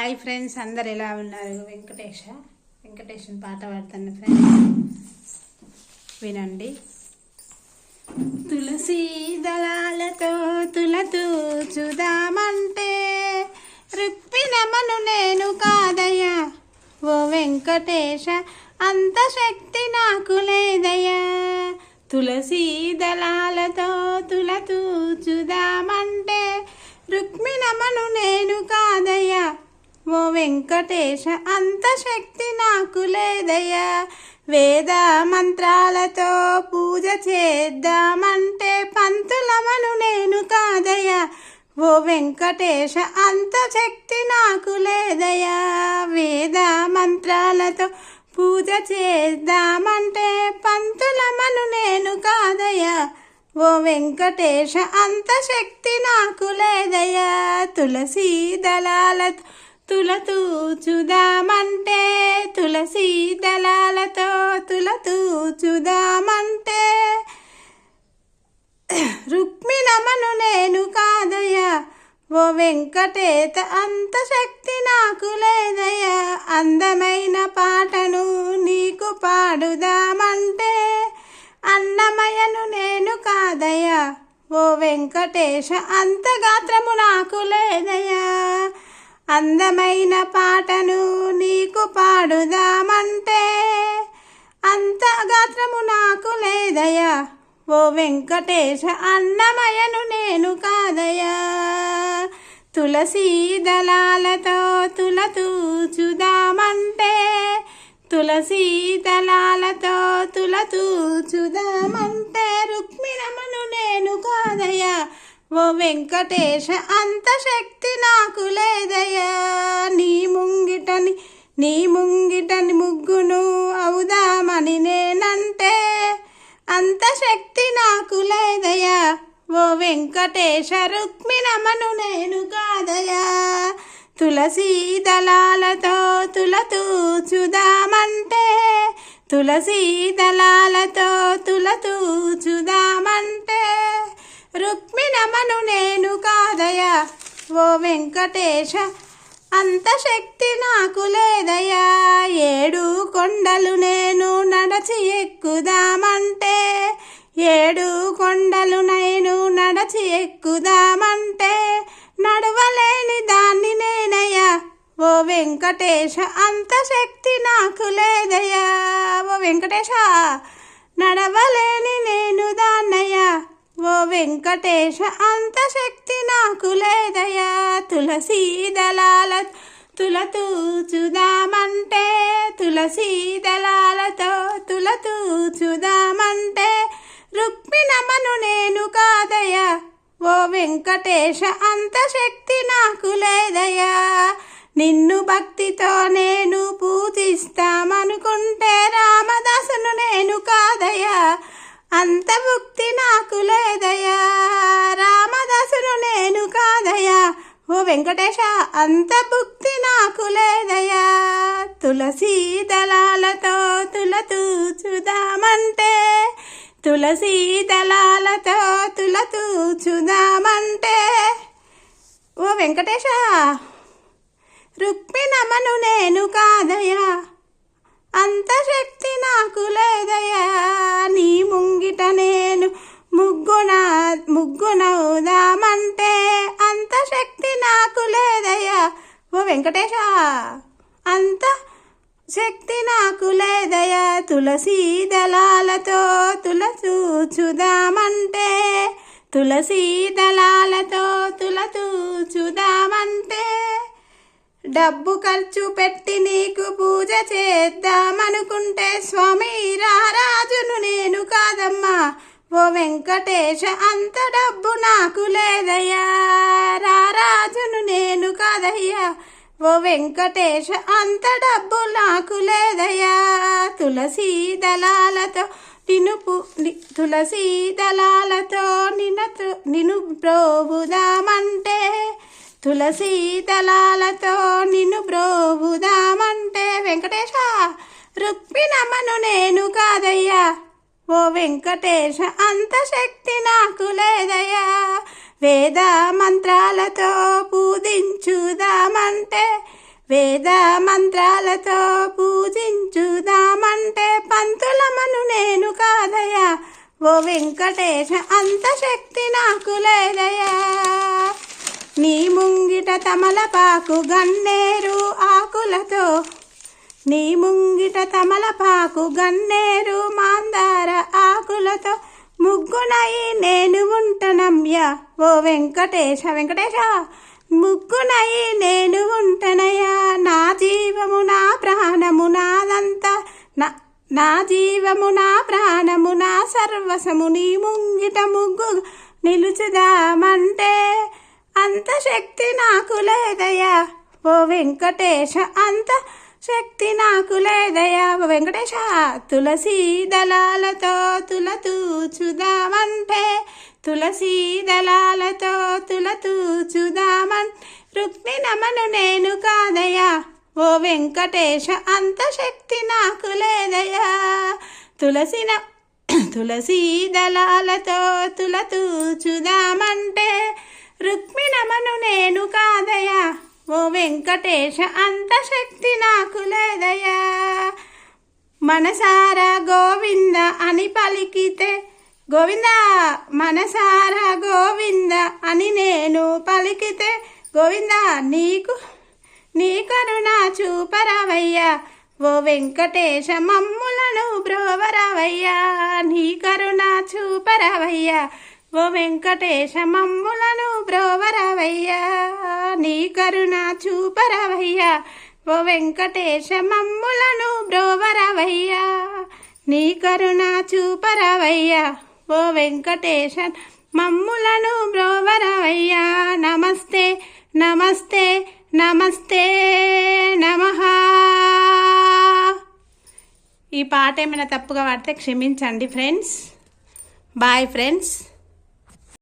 Hi friends, అందరు ఎలా ఉన్నారు? వెంకటేషన్ పాట పాడుతాను ఫ్రెండ్స్, వినండి. తులసి దళాలతో తులతూచుదామంటే రుక్మిణమను నేను కాదయ్యా ఓ వెంకటేశ, అంత శక్తి నాకు లేదయ్యా. తులసి దళాలతో తులతూచుదామంటే రుక్మిణమను నేను కాదయ్యా ఓ వెంకటేశ, అంత శక్తి నాకు లేదయ్యా. వేద మంత్రాలతో పూజ చేద్దామంటే పంతులమను నేను కాదయ్యా ఓ వెంకటేశ, అంత శక్తి నాకు లేదయ్యా. వేద మంత్రాలతో పూజ చేద్దామంటే పంతులమను నేను కాదయ్యా ఓ వెంకటేశ, అంత శక్తి నాకు లేదయ్యా. తులసి దళాలతో తులతూచుదామంటే తులసి దళాలతో తులతూచుదామంటే రుక్మిణమను నేను కాదయ్యా ఓ వెంకటేశ, అంత శక్తి నాకు లేదయ్యా. అందమైన పాటను నీకు పాడుదామంటే అన్నమయ్యను నేను కాదయ్యా ఓ వెంకటేశ, అంత గాత్రము నాకు లేదయ్యా. అందమైన పాటను నీకు పాడుదామంటే అంత గాత్రము నాకు లేదయ్యా ఓ వెంకటేశ, అన్నమయ్యను నేను కాదయ్యా. తులసి దళాలతో తులతూచుదామంటే తులసి దళాలతో తులతూచుదామంటే రుక్మిణమను నేను కాదయ్యా ఓ వెంకటేశ, అంత శక్తి నాకు లేదయ్యా. నీ ముంగిటని ముగ్గును అవుదామని నేనంటే అంత శక్తి నాకు లేదయ్యా ఓ వెంకటేశ, రుక్మిణమను నేను కాదయ్యా. తులసి దళాలతో తులతూచుదామంటే తులసి దళాలతో తులతూచుదామంటే రుక్మిణమను నేను కాదయ్యా ఓ వెంకటేశ, అంత శక్తి నాకు లేదయ్యా. 7 కొండలు నేను నడచి ఎక్కుదామంటే 7 కొండలు నేను నడచి ఎక్కుదామంటే నడవలేని దాన్ని నేనయ్యా ఓ వెంకటేశ, అంత శక్తి నాకు లేదయ్యా ఓ వెంకటేశ, నడవలేని నేను దాన్నయ్యా ఓ వెంకటేశ, అంత శక్తి నాకు లేదయ్యా. తులసి దళాలతో తులతూచుదామంటే తులసి దళాలతో తులతూచుదామంటే రుక్మిణమను నేను కాదయ్యా ఓ వెంకటేశ, అంత శక్తి నాకు లేదయ్యా. నిన్ను భక్తితో నేను పూజిస్తామనుకుంటే రామదాసును నేను కాదయ్యా అంత భక్తి నాకు లేదయ్యా. రామదాసును నేను కాదయ్యా ఓ వెంకటేశ, అంత భక్తి నాకు లేదయ్యా. తులసి దళాలతో తులతూచుదామంటే తులసి దళాలతో తులతూచుదామంటే ఓ వెంకటేశ, రుక్మిణమను నేను కాదయ్యా అంత శక్తి నాకు లేదయ్యా. నీ ముంగిట నేను ముగ్గునవుదామంటే అంత శక్తి నాకు లేదయ్యా ఓ వెంకటేశ, అంత శక్తి నాకు లేదయ్యా. తులసి దళాలతో తులతూచుదామంటే తులసి దళాలతో తులతూచుదామంటే డబ్బు ఖర్చు పెట్టి నీకు పూజ చేద్దామనుకుంటే స్వామి రారాజును నేను కాదమ్మా ఓ వెంకటేశ, అంత డబ్బు నాకు లేదయ్యా. రారాజును నేను కాదయ్యా ఓ వెంకటేశ, అంత డబ్బు నాకు లేదయ్యా. తులసి దళాలతో తులసి దళాలతో నిన్ను ప్రోబుదామంటే తులసి దళాలతో నిన్ను బ్రోవుదామంటే వెంకటేశ, రుక్మిణమను నేను కాదయ్యా ఓ వెంకటేశ, అంత శక్తి నాకు లేదయ్యా. వేద మంత్రాలతో పూజించుదామంటే వేద మంత్రాలతో పూజించుదామంటే పంతులమను నేను కాదయ్యా ఓ వెంకటేశ అంత శక్తి నాకు లేదయ్యా. నీ ముంగిట తమలపాకు గన్నేరు ఆకులతో నీ ముంగిట తమలపాకు గన్నేరు మాందార ఆకులతో ముగ్గునై నేను ఉంటనమ్యా ఓ వెంకటేశ వెంకటేశ ముగ్గునై నేను ఉంటనయ్యా. నా జీవము నా ప్రాణము నాదంతా నా జీవము నా ప్రాణము నా సర్వసము నీ ముంగిట ముగ్గు నిలుచుదామంటే అంత శక్తి నాకు లేదయ్యా ఓ వెంకటేశ అంత శక్తి నాకు లేదయ్యా ఓ వెంకటేశ. తులసీ దళాలతో తులతూచుదామంటే తులసీ దళాలతో తులతూచుదామన్ రుక్మిణమను నేను కాదయ్యా ఓ వెంకటేశ అంత శక్తి నాకు లేదయ్యా. తులసీ దళాలతో తులతూచుదామంటే రుక్మిణమను నేను కాదయ్యా ఓ వెంకటేశ అంత శక్తి నాకు లేదయ్యా. మనసారా గోవింద అని పలికితే గోవింద మనసారా గోవింద అని నేను పలికితే గోవింద నీ కరుణ చూపరావయ్యా ఓ వెంకటేశ మమ్ములను బ్రోవరావయ్యా. నీ కరుణ చూపరావయ్యా ఓ వెంకటేశ మమ్ములను బ్రోవరావయ్యా. నీ కరుణ చూపరావయ్యా ఓ వెంకటేశ మమ్ములను బ్రోవరావయ్యా. నీ కరుణ చూపరావయ్యా ఓ వెంకటేశ మమ్ములను బ్రోవరావయ్యా. నమస్తే నమస్తే నమస్తే నమః. ఈ పాట ఏమైనా తప్పుగా పాడితే క్షమించండి ఫ్రెండ్స్. Bye friends.